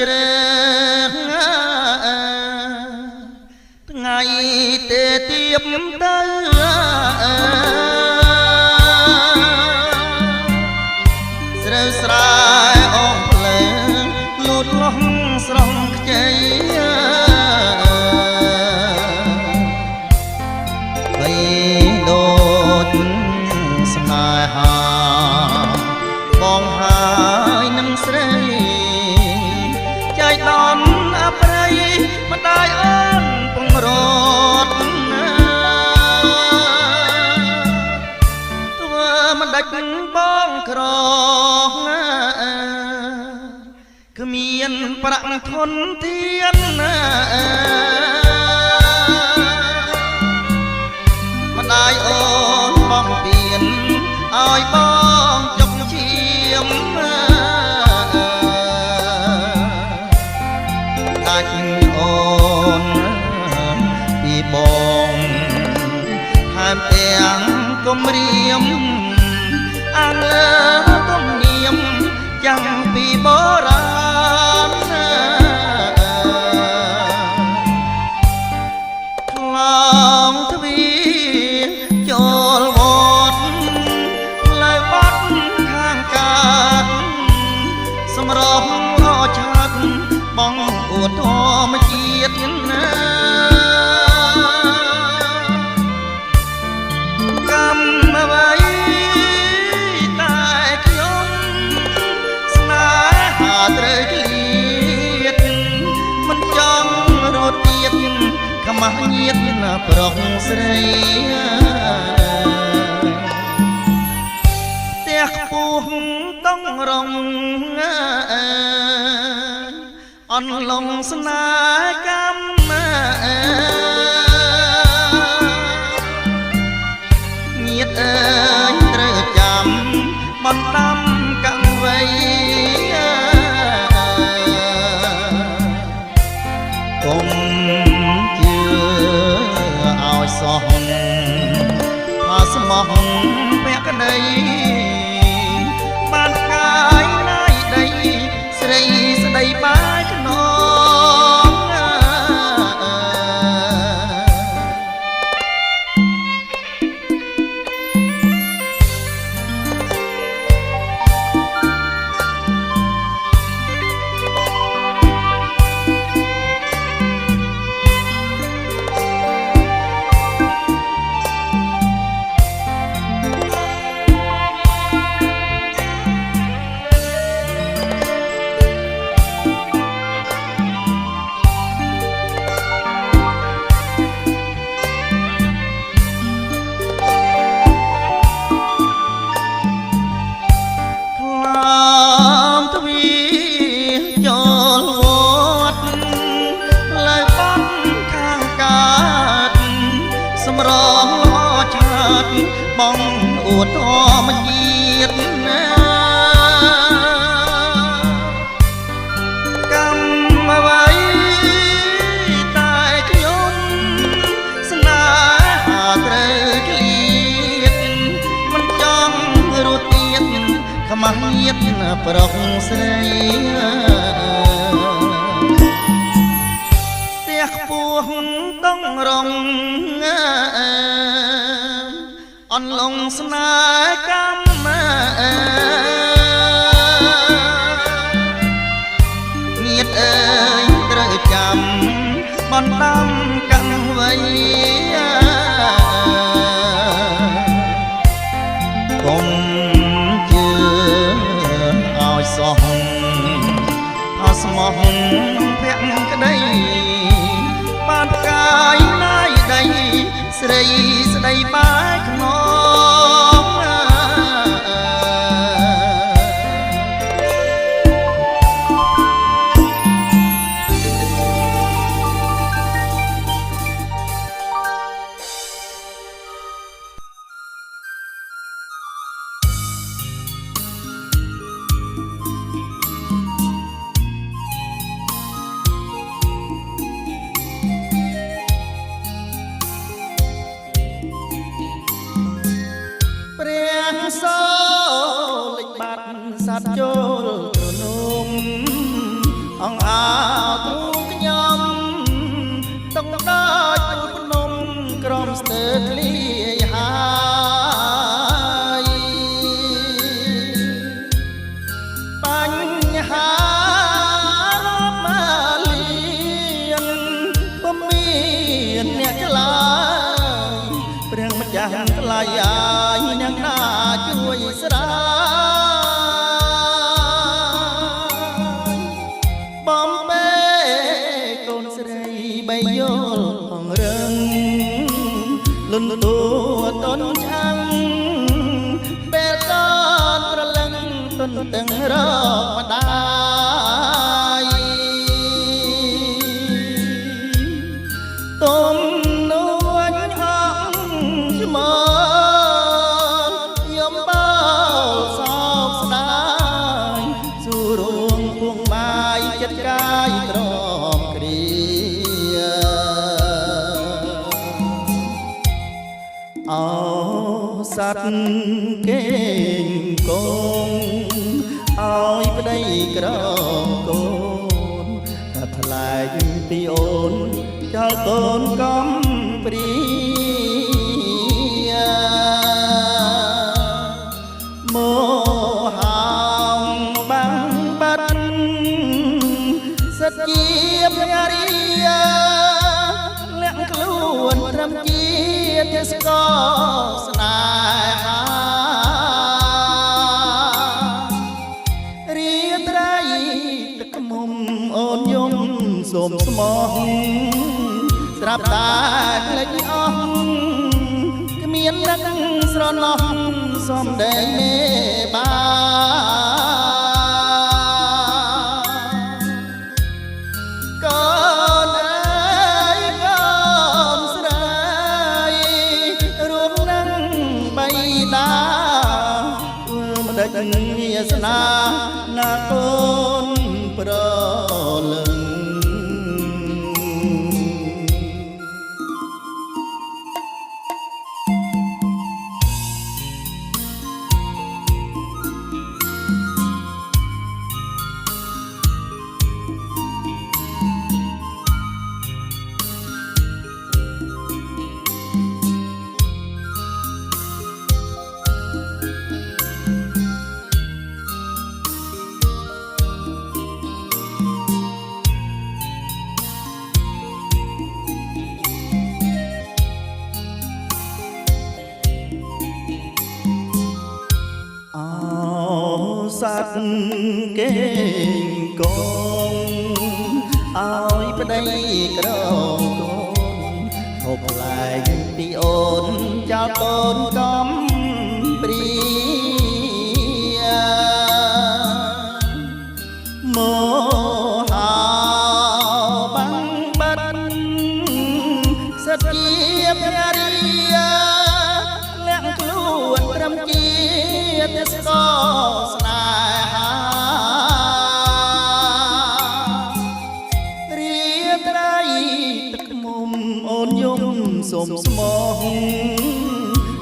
ជ្រៅថ្ងៃទេទៀបទៅស្រូវស្រែអងភ្លើងលូតលាស់ស្រស់ខ្ចីបីដូចស្នេហាបងហើយនឹងស្រីចៃដំអប្រៃម្ដាយអូនពងរត់ធ្វើមិនដាច់បងក្រគ្មានប្រាក់ធនធានម្ដាយអូនបងពៀនឲ្យបងចុកឈាមដាច់អូនពីបងហាមទាំងគំរាមអាងលើទំនៀមចាំពីបុរាណខ្លោងទ្វារចូលវត្តផ្លូវបាត់ខាងកើតសម្រស់អឆាត់បងអួតធម្មជាតិណាកម្មអ្វីតែខ្ញុំស្នេហាត្រូវឃ្លាតមិនចង់រត់ទៀតខ្មាស់ញៀតណាប្រុសស្រីផ្ទះខ្ពស់ต้องរងអន់លងស្នេហ៍កម្មញាតអើយត្រូវចាំបណ្ដាំកាំងវៃកុំជឿឲ្យសោះផាស្មោះភក្តីបានកាយណាយដីស្រីស្ដីបាយខ្នងបងអួតធម្មជាតិណាកម្មអ្វីតែខ្ញុំស្នេហាត្រូវឃ្លាតមិនចង់រត់ទៀតខ្មាស់ញៀតប្រុសស្រីផ្ទះខ្ពស់ต้องរងអន់លងស្នេហ៍កម្មញាតអើយត្រូវចាំបណ្ដាំកាំងវៃកុំជឿឲ្យសោះផាស្មោះភក្តីបានផ្កាយណាយដីស្រីស្ដីបាយខ្នង ទូខ្ញុំต้องដើរទូភ្នំក្រំស្ទើរធ្លាយហើយបញ្ហារាប់មកលៀងពុំមានអ្នកឆ្លើយព្រះម្ចាស់ថ្លៃអាយអ្នកណាជួយស្រាយបំពេកូនស្រីបីយល់ផងរឹងលន់តួតនឆាំងពេលតនប្រលឹងទុនទាំងរកម្ដាយទុំនួនអងឆ្មយំបោសោកស្ដាយស៊ូរួងពួងបាយចិត្តកាយក្រមគ្រាអោសัตว์គេងកងឲ្យប្តីក្រកូនតែថ្លែងពីអូនចោលកូនកំព្រាមោហងបាំងបាត់សត្វជាភ្ញារីលាក់ខ្លួនត្រឹមជាទេសកលស្នេហារាត្រីទឹកមុំអូនយំសូមស្មោះស្រាប់តែភ្លេចអស់គ្មាននឹកស្រណោះសំដែងមេបាកូនអើយកូនស្រីរួមនឹងបៃតាធ្វើម្ដេចវាសនាណាកូនប្រលឹងសัตว์គេងកងឲ្យប្តីក្រកូនហូបផ្លែងពីអូនចោលកូនកំព្រាមោហោបាំងបាត់សត្វជាភ្ញារីលាក់ខ្លួនត្រឹមជាទេសកលស្នេហារាត្រីទឹកមុំអូនយំសូមស្មោះ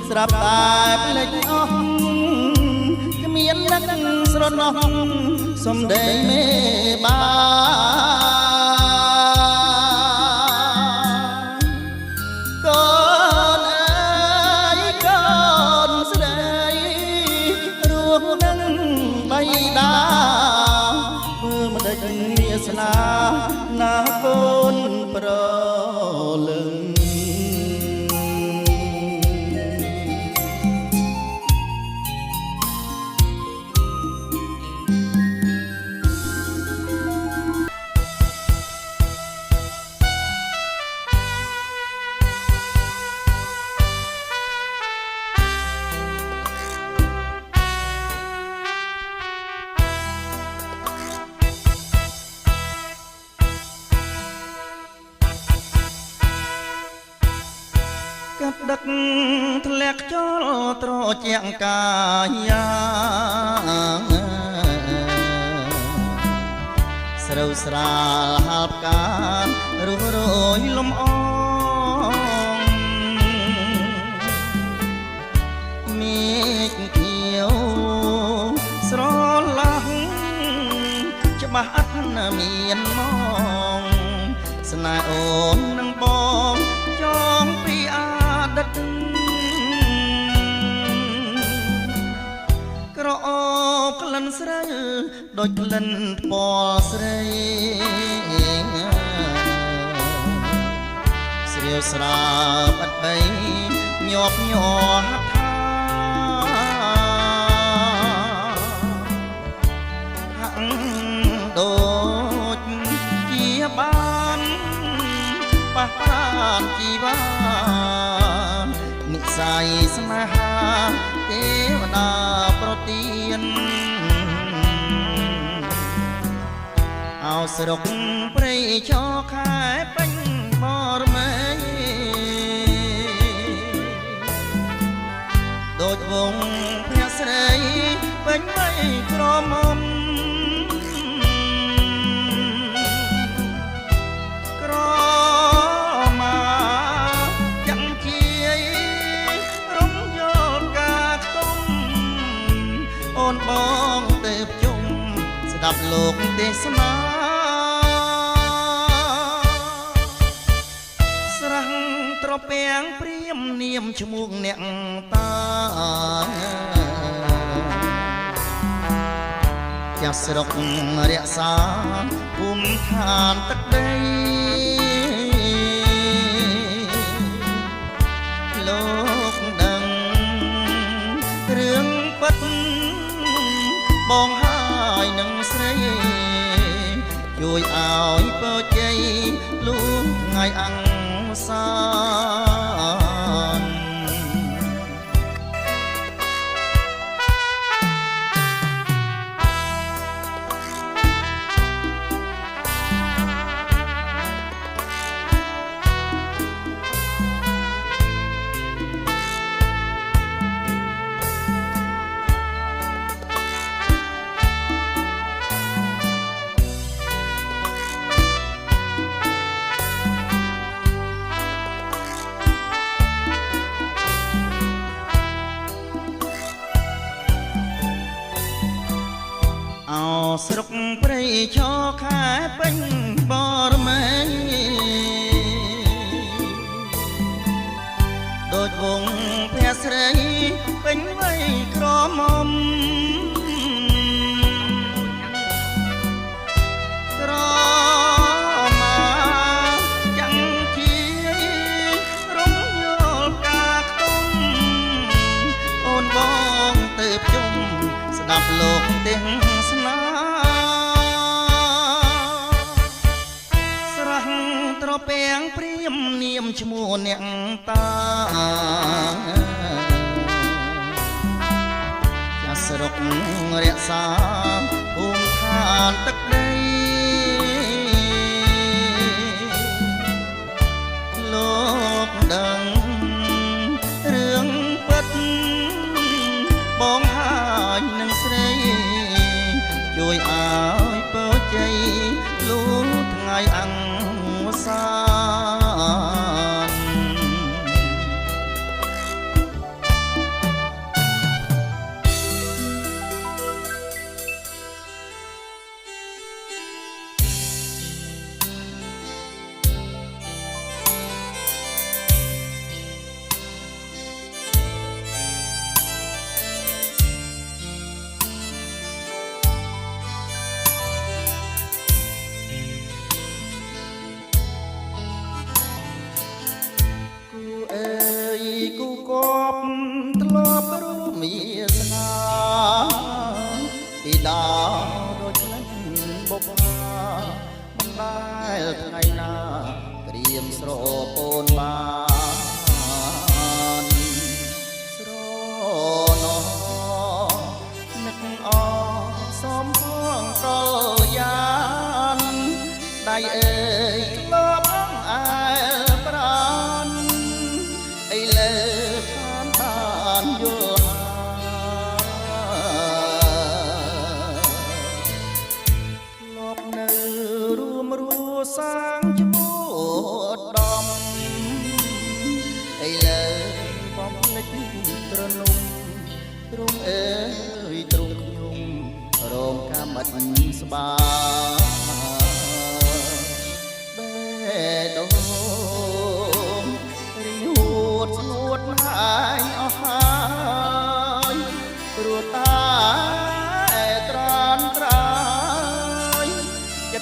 ស្រាប់តែភ្លេចអស់គ្មាននឹកស្រណោះសំដែងមេបាកូនអើយកូនស្រីរួមនឹងបៃតាធ្វើម្ដេចវាសនាណាកូនប្រលឹងកាត់ដឹកធ្លាក់ចូលត្រជាក់កាយាស្រូវស្រាលហាលផ្ការុះរយលំអងមេឃខៀវស្រឡះច្បាស់អត់មានមក ស្នេហ៍អូននឹងបងចងពីអតីតក្រអូបក្លិនស្រូវដូចក្លិនពណ៌ស្រីស្រាវស្រាបអត់បីញាប់ញ័រថាហាក់ដូចជាបានប៉ះប្រានជីវ៉ានិស័យស្នេហាទេវតាប្រទានអោស្រុកព្រៃឈរខែពេញបរមេដូចវងភ័ក្រស្រីពេញវ័យក្រមុំក្រមាចាំជាយរំយល់ការខ្ទុំអូនបងទៅជុំស្ដាប់លោកទេសនាស្រះត្រពាំងព្រាមនាមឈ្មោះអ្នកតាចាស់ស្រុករក្សាភូមិឋានទឹកដីលោកដឹងរឿងពិតបងហើយនឹងស្រីជួយឲ្យពរជ័យលូកថ្ងៃអង្គសានស្រុកព្រៃឈរខែពេញបរមេដូចវងភ័ក្រស្រីពេញវ័យក្រមុំក្រមាចាំជាយរំយល់ការខ្ទុំអូនបងទៅជុំស្ដាប់លោកទេសនាស្រះត្រពាំងព្រាមនាមឈ្មោះអ្នកតាចាស់ស្រុករក្សាភូមិឋានទឹកដីលោកដឹងរឿងពិតបងហើយនឹងស្រីជួយឲ្យពរជ័យលូកថ្ងៃអង្គសានគូកបធ្លាប់រួមមានស្នាពីដើដូចក្លិនបុប្ផាមិនដែលថ្ងៃណាក្រៀមស្រពោនបានស្រណោនឹកអសំផងកលយានដៃអើយក្លបអង្អែលប្រានអីលើបានយល់ធ្លាប់នៅរួមរស់សាងឈ្មោះដំអីលើបំភ្លេចត្រនំទ្រង់អើយទ្រង់ខ្ញុំរងកម្មឥតស្បា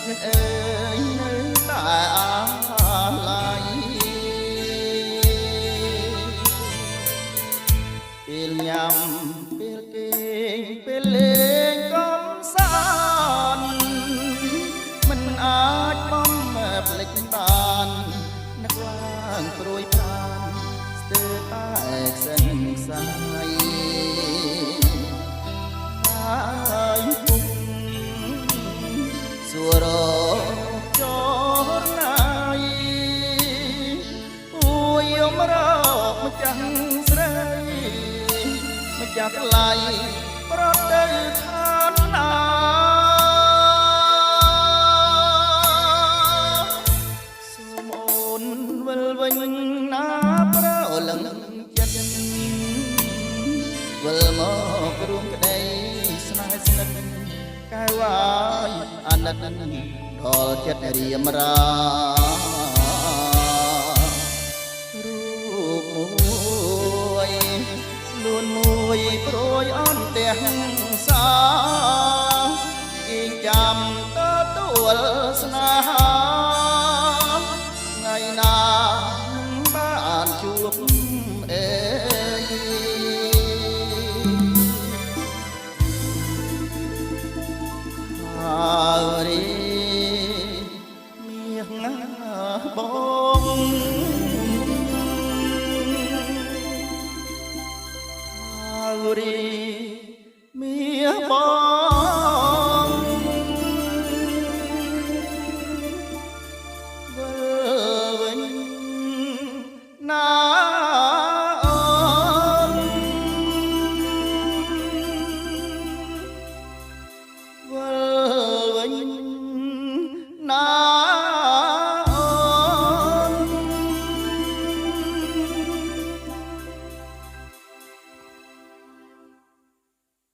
nhân ơi nơi tại lạiពេលញ៉ាំពេលគេងពេលលេងកំសាន្តមិនអាចបំភ្លេចបាននឹកឡើងព្រួយប្រានស្ទើរតែខ្សិនខ្សាយហើយពុំសួររកចរណាយអូយយមរកម្ចាស់ស្រីម្ចាស់ថ្លៃប្រត់ទៅឋានណាសូមអូនវិលវិញណាប្រលឹងចិត្តវិលមករួមក្តីស្នេហ៍ស្និទ្ធកែវអាយអាណិតដល់ចិត្តរៀមរារូបមួយលួនមួយព្រួយអន់ទាំងសាអៀងចាំទទួលស្នេហា